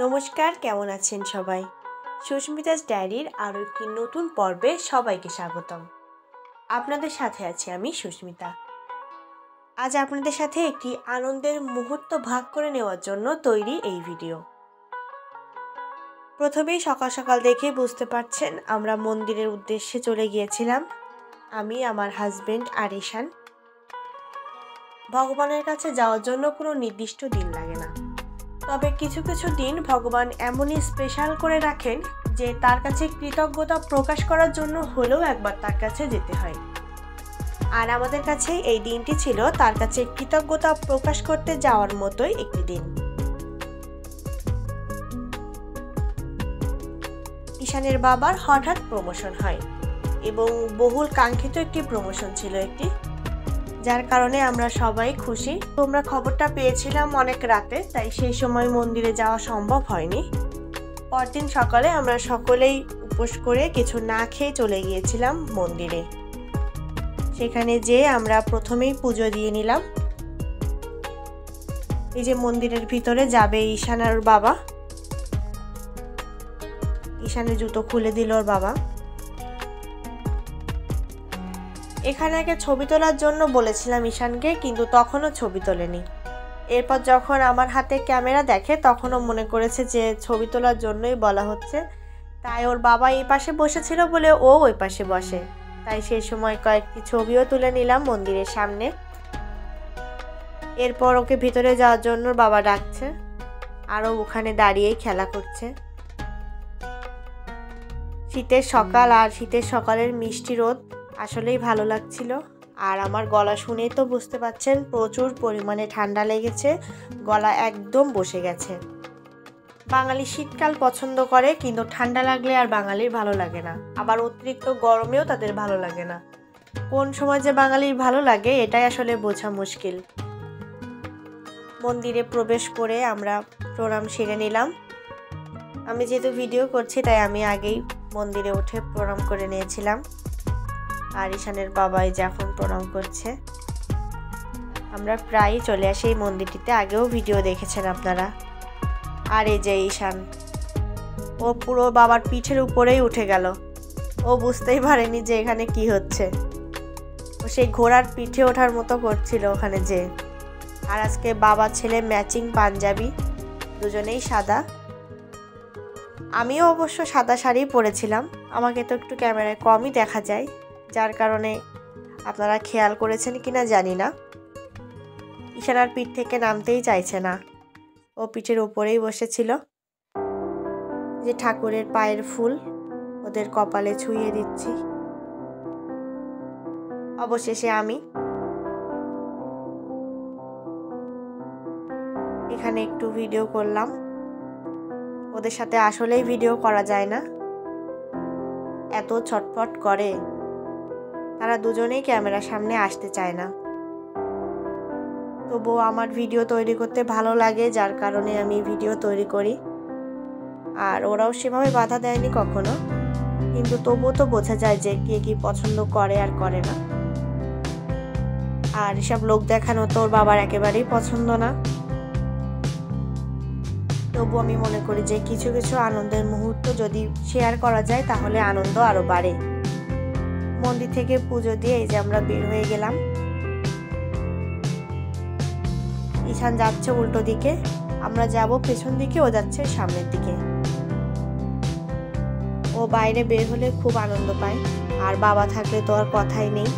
নমস্কার, কেমন আছেন সবাই? সুস্মিতাস ডায়েরির আরও একটি নতুন পর্বে সবাইকে স্বাগতম। আপনাদের সাথে আছি আমি সুস্মিতা। আজ আপনাদের সাথে একটি আনন্দের মুহূর্ত ভাগ করে নেওয়ার জন্য তৈরি এই ভিডিও। প্রথমেই সকাল সকাল দেখে বুঝতে পারছেন আমরা মন্দিরের উদ্দেশ্যে চলে গিয়েছিলাম। আমি, আমার হাজবেন্ড আর ঈশান। ভগবানের কাছে যাওয়ার জন্য কোনো নির্দিষ্ট দিন লাগে না, তবে কিছু কিছু দিন ভগবান এমনই স্পেশাল করে রাখেন যে তার কাছে কৃতজ্ঞতা প্রকাশ করার জন্য হলেও একবার তার কাছে যেতে হয়। আর আমাদের কাছে এই দিনটি ছিল তার কাছে কৃতজ্ঞতা প্রকাশ করতে যাওয়ার মতোই একটি দিন। ঈশানের বাবার হঠাৎ প্রমোশন হয় এবং বহুল কাঙ্ক্ষিত একটি প্রমোশন ছিল একটি, যার কারণে আমরা সবাই খুশি। তোমরা খবরটা পেয়েছিলাম অনেক রাতে, তাই সেই সময় মন্দিরে যাওয়া সম্ভব হয়নি। পরদিন সকালে আমরা সকলেই উপোস করে কিছু না খেয়ে চলে গিয়েছিলাম মন্দিরে। সেখানে যেয়ে আমরা প্রথমেই পুজো দিয়ে নিলাম। এই যে মন্দিরের ভিতরে যাবে ঈশান আর ওর বাবা। ঈশানের জুতো খুলে দিল ওর বাবা। এখানে আগে ছবি তোলার জন্য বলেছিলাম ঈশানকে, কিন্তু তখনও ছবি তোলেনি। এরপর যখন আমার হাতে ক্যামেরা দেখে তখনও মনে করেছে যে ছবি তোলার জন্যই বলা হচ্ছে, তাই ওর বাবা এই পাশে বসেছিল বলে ও ওই পাশে বসে। তাই সেই সময় কয়েকটি ছবিও তুলে নিলাম মন্দিরের সামনে। এরপর ওকে ভিতরে যাওয়ার জন্য বাবা ডাকছে, আরও ওখানে দাঁড়িয়েই খেলা করছে। শীতের সকাল আর শীতের সকালের মিষ্টি রোদ আসলেই ভালো লাগছিল। আর আমার গলা শুনেই তো বুঝতে পারছেন প্রচুর পরিমাণে ঠান্ডা লেগেছে, গলা একদম বসে গেছে। বাঙালি শীতকাল পছন্দ করে, কিন্তু ঠান্ডা লাগলে আর বাঙালির ভালো লাগে না, আবার অতিরিক্ত গরমেও তাদের ভালো লাগে না। কোন সময় যে বাঙালির ভালো লাগে এটাই আসলে বোঝা মুশকিল। মন্দিরে প্রবেশ করে আমরা প্রণাম সেরে নিলাম। আমি যেহেতু ভিডিও করছি তাই আমি আগেই মন্দিরে উঠে প্রণাম করে নিয়েছিলাম। আর ঈশানের বাবাই যখন প্রণাম করছে। আমরা প্রায়ই চলে আসি এই মন্দিরটিতে, আগেও ভিডিও দেখেছেন আপনারা। আর এই যে ঈশান, ও পুরো বাবার পিঠের উপরেই উঠে গেল। ও বুঝতেই পারেনি যে এখানে কি হচ্ছে। ও সেই ঘোড়ার পিঠে ওঠার মতো করছিল ওখানে যে। আর আজকে বাবা ছেলে ম্যাচিং পাঞ্জাবি, দুজনেই সাদা। আমিও অবশ্য সাদা শাড়ি পরেছিলাম, আমাকে তো একটু ক্যামেরায় কমই দেখা যায়, যার কারণে আপনারা খেয়াল করেছেন কিনা জানি না। ঈশান আর পিঠ থেকে নামতেই চাইছে না, ও পিঠের উপরেই বসেছিল। যে ঠাকুরের পায়ের ফুল ওদের কপালে ছুঁয়ে দিচ্ছি। অবশেষে আমি এখানে একটু ভিডিও করলাম। ওদের সাথে আসলেই ভিডিও করা যায় না, এত ছটফট করে। তারা দুজনেই ক্যামেরার সামনে আসতে চায় না। তবুও আমার ভিডিও তৈরি করতে ভালো লাগে, যার কারণে আমি ভিডিও তৈরি করি। আর ওরাও সেভাবে বাধা দেয়নি কখনো, কিন্তু তবুও তো বোঝা যায় যে কে কি পছন্দ করে আর করে না। আর এসব লোক দেখানো তো ওর বাবার একেবারেই পছন্দ না। তবু আমি মনে করি যে কিছু কিছু আনন্দের মুহূর্ত যদি শেয়ার করা যায় তাহলে আনন্দ আরও বাড়ে। মন্দির থেকে পুজো দিয়ে এই যে আমরা বের হয়ে গেলাম। ঈশান যাচ্ছে উল্টো দিকে, আমরা যাব পেছন দিকে, ও যাচ্ছে সামনের দিকে। ও বাইরে বের হলে খুব আনন্দ পায়, আর বাবা থাকলে তো আর কথাই নেই।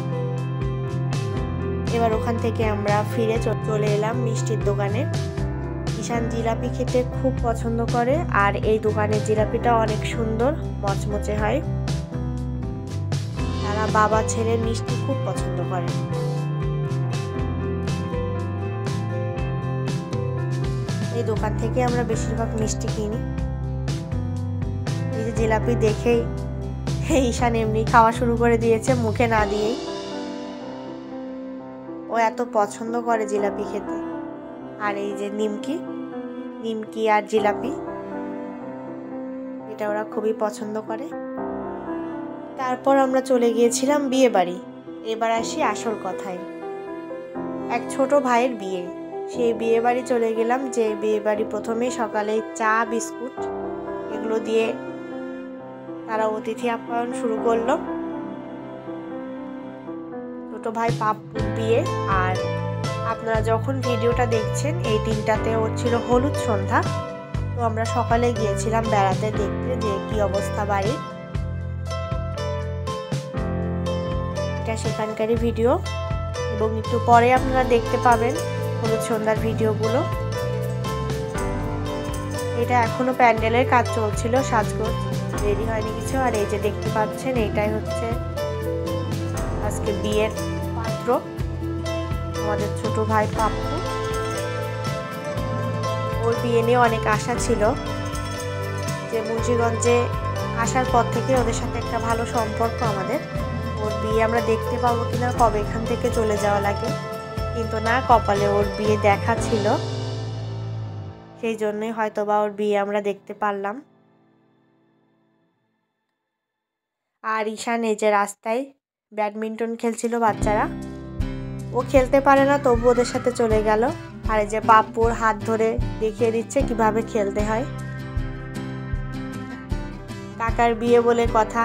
এবার ওখান থেকে আমরা ফিরে চলে এলাম মিষ্টির দোকানে। ঈশান জিলাপি খেতে খুব পছন্দ করে, আর এই দোকানের জিলাপিটা অনেক সুন্দর, মচমচে হয়। তারা বাবা ছেলে মিষ্টি খুব পছন্দ করে। এই দোকান থেকে আমরা বেশিরভাগ মিষ্টি কিনি। এই যে জিলাপি দেখেই ঈশান এমনি খাওয়া শুরু করে দিয়েছে, মুখে না দিয়েই। ও এত পছন্দ করে জিলাপি খেতে। আর এই যে নিমকি আর জিলাপি, এটা ওরা খুবই পছন্দ করে। তারপর আমরা চলে গিয়েছিলাম বিয়ে বাড়ি। এবার আসি আসল কথায়। এক ছোট ভাইয়ের বিয়ে। সেই বিয়ে বাড়ি চলে গেলাম, যে বিয়ে বাড়ি প্রথমেই সকালে চা বিস্কুট এগুলো দিয়ে তারা অতিথি আপ্যায়ন শুরু করলো। ছোট ভাই পাপ্পুর বিয়ে। আর আপনারা যখন ভিডিওটা দেখছেন এই দিনটাতে ওর ছিল হলুদ সন্ধ্যা। তো আমরা সকালে গিয়েছিলাম বেড়াতে, দেখতে যে কি অবস্থা বাড়ির। এটা সেখানকারই ভিডিও এবং একটু পরে আপনারা দেখতে পাবেন হলুদ সন্ধ্যার ভিডিওগুলো। এটা এখনো প্যান্ডেলের কাজ চলছিল, সাজগোজ রেডি হয়নি কিছু। আর এই যে দেখতে পাচ্ছেন এইটাই হচ্ছে আজকে বিয়ের পাত্র, আমাদের ছোট ভাই পাপ্পু। ওর বিয়ে নিয়ে অনেক আশা ছিল যে মুন্সিগঞ্জে আসার পর থেকে ওদের সাথে একটা ভালো সম্পর্ক আমাদের। ওর বিয়ে আমরা দেখতে পাবো কিনা, কবে এখান থেকে চলে যাওয়া লাগে, কিন্তু না, কপালে ওর বিয়ে দেখা ছিল, সেই জন্যই হয়তো বা ওর বিয়ে আমরা দেখতে পারলাম। আর ঈশান এই যে রাস্তায় ব্যাডমিন্টন খেলছিল বাচ্চারা, ও খেলতে পারে না তবু ওদের সাথে চলে গেল। আর এই যে পাপ্পুর হাত ধরে দেখিয়ে দিচ্ছে কিভাবে খেলতে হয়। কাকার বিয়ে বলে কথা,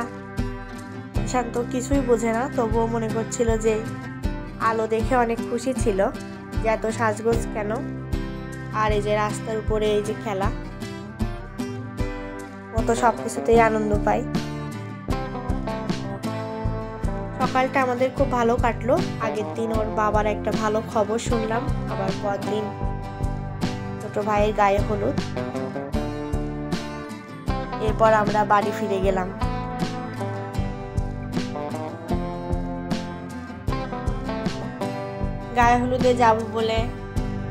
ঈশান তো কিছুই বোঝে না, তবুও মনে করছিল যে আলো দেখে অনেক খুশি ছিল যে এত সাজগোজ কেন। আর এই যে রাস্তার উপরে এই যে খেলা, ও তো সব কিছুতেই আনন্দ পায়। সকালটা আমাদের খুব ভালো কাটলো। আগের দিন ওর বাবার একটা ভালো খবর শুনলাম, আবার পরদিন ছোট ভাইয়ের গায়ে হলুদ। এরপর আমরা বাড়ি ফিরে গেলাম। গায়ে হলুদে যাব বলে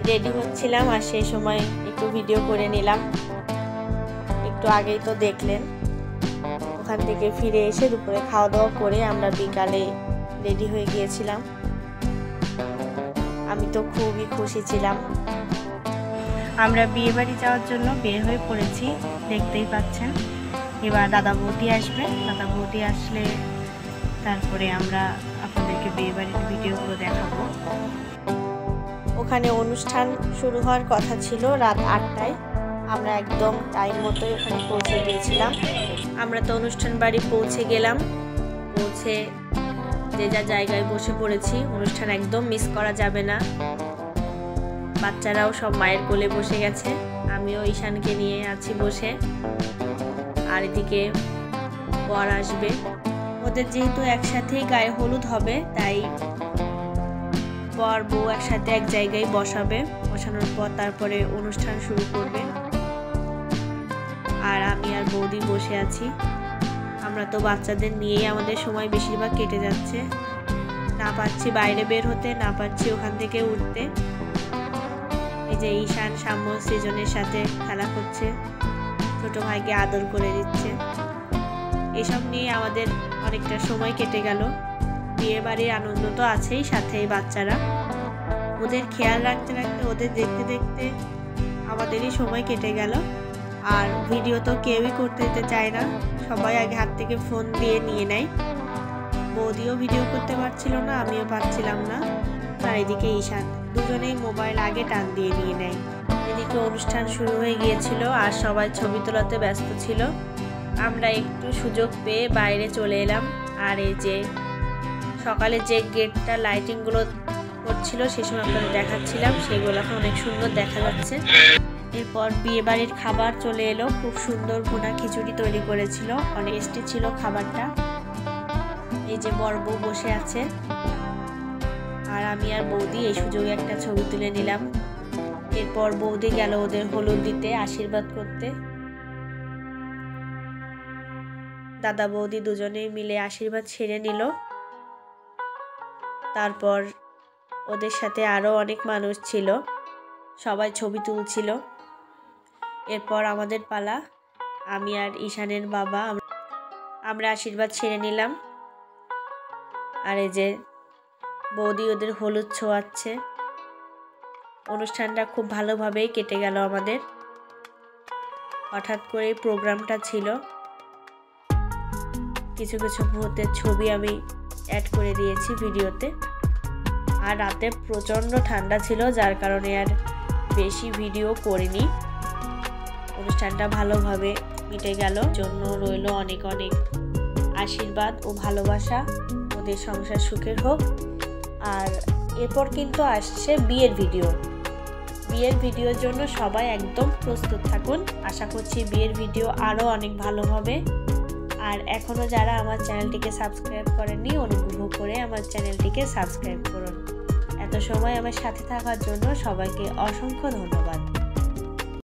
রেডি হচ্ছিলাম, আর সেই সময় একটু ভিডিও করে নিলাম। একটু আগেই তো দেখলেন। ওখান থেকে ফিরে এসে দুপুরে খাওয়া দাওয়া করে আমরা বিকালে রেডি হয়ে গিয়েছিলাম। আমি তো খুবই খুশি ছিলাম। আমরা বিয়ে বাড়ি যাওয়ার জন্য বের হয়ে পড়েছি, দেখতেই পাচ্ছেন। এবার দাদা বৌদি আসবে, দাদা বৌদি আসলে তারপরে আমরা আপনাদেরকে বিয়ে বাড়ির ভিডিওগুলো দেখাবো। ওখানে অনুষ্ঠান শুরু হওয়ার কথা ছিল রাত 8টায়। আমরা একদম টাইম মতোই ওখানে পৌঁছে গিয়েছিলাম। আমরা তো অনুষ্ঠান বাড়ি পৌঁছে গেলাম, পৌঁছে যে যা জায়গায় বসে পড়েছি। অনুষ্ঠান একদম মিস করা যাবে না। বাচ্চারাও সব মায়ের কোলে বসে গেছে, আমিও ঈশানকে নিয়ে আছি বসে। আর এদিকে বর আসবে, ওদের যেহেতু একসাথেই গায়ে হলুদ হবে তাই বর বউ একসাথে এক জায়গায় বসাবে। বসানোর পর তারপরে অনুষ্ঠান শুরু করবে। আর আমি আর বৌদি বসে আছি। আমরা তো বাচ্চাদের নিয়েই আমাদের সময় বেশিরভাগ কেটে যাচ্ছে। না পাচ্ছি বাইরে বের হতে, না পাচ্ছি ওখান থেকে উঠতে। এই যে ঈশান সাম্য সৃজনের সাথে খেলা করছে, ছোট ভাইকে আদর করে দিচ্ছে। এসব নিয়ে আমাদের অনেকটা সময় কেটে গেল। বিয়ে বাড়ির আনন্দ তো আছেই, সাথে বাচ্চারা, ওদের খেয়াল রাখতে রাখতে, ওদের দেখতে দেখতে আমাদেরই সময় কেটে গেল। আর ভিডিও তো কেউই করতে দিতে চায় না, সবাই আগে হাত থেকে ফোন দিয়ে নিয়ে নেয়। বৌদিও ভিডিও করতে পারছিল না, আমিও পারছিলাম না। আর এদিকে ঈশান, দুজনেই মোবাইল আগে টান দিয়ে নিয়ে নেয়। এদিকে অনুষ্ঠান শুরু হয়ে গিয়েছিল আর সবাই ছবি তোলাতে ব্যস্ত ছিল। আমরা একটু সুযোগ পেয়ে বাইরে চলে এলাম। আর এই যে সকালে যে গেটটা লাইটিংগুলো করছিল সে সময় আপনাদের দেখাচ্ছিলাম, সেগুলো এখন অনেক সুন্দর দেখা যাচ্ছে। এরপর বিয়ে বাড়ির খাবার চলে এলো। খুব সুন্দর ভুনা খিচুড়ি তৈরি করেছিল, অনেক টেস্টি ছিল খাবারটা। এই যে বর বউ বসে আছে, আর আমি আর বৌদি এই সুযোগে একটা ছবি তুলে নিলাম। এরপর বৌদি গেল ওদের হলুদ দিতে, আশীর্বাদ করতে। দাদা বৌদি দুজনেই মিলে আশীর্বাদ সেরে নিল। তারপর ওদের সাথে আরো অনেক মানুষ ছিল, সবাই ছবি তুলছিল। এরপর আমাদের পালা, আমি আর ঈশানের বাবা আমরা আশীর্বাদ সেরে নিলাম। আর এই যে বৌদি ওদের হলুদ ছোঁয়াচ্ছে। অনুষ্ঠানটা খুব ভালোভাবেই কেটে গেল আমাদের। হঠাৎ করে প্রোগ্রামটা ছিল, কিছু কিছু মুহূর্তের ছবি আমি অ্যাড করে দিয়েছি ভিডিওতে। আর রাতে প্রচণ্ড ঠান্ডা ছিল, যার কারণে আর বেশি ভিডিও করিনি। অনুষ্ঠানটা ভালোভাবে মিটে গেল, জন্য রইল অনেক অনেক আশীর্বাদ ও ভালোবাসা। ওদের সংসার সুখের হোক। আর এরপর কিন্তু আসছে বিয়ের ভিডিও। বিয়ের ভিডিওর জন্য সবাই একদম প্রস্তুত থাকুন। আশা করছি বিয়ের ভিডিও আরও অনেক ভালো হবে। আর এখনও যারা আমার চ্যানেলটিকে সাবস্ক্রাইব করেননি, অনুগ্রহ করে আমার চ্যানেলটিকে সাবস্ক্রাইব করুন। এত সময় আমার সাথে থাকার জন্য সবাইকে অসংখ্য ধন্যবাদ।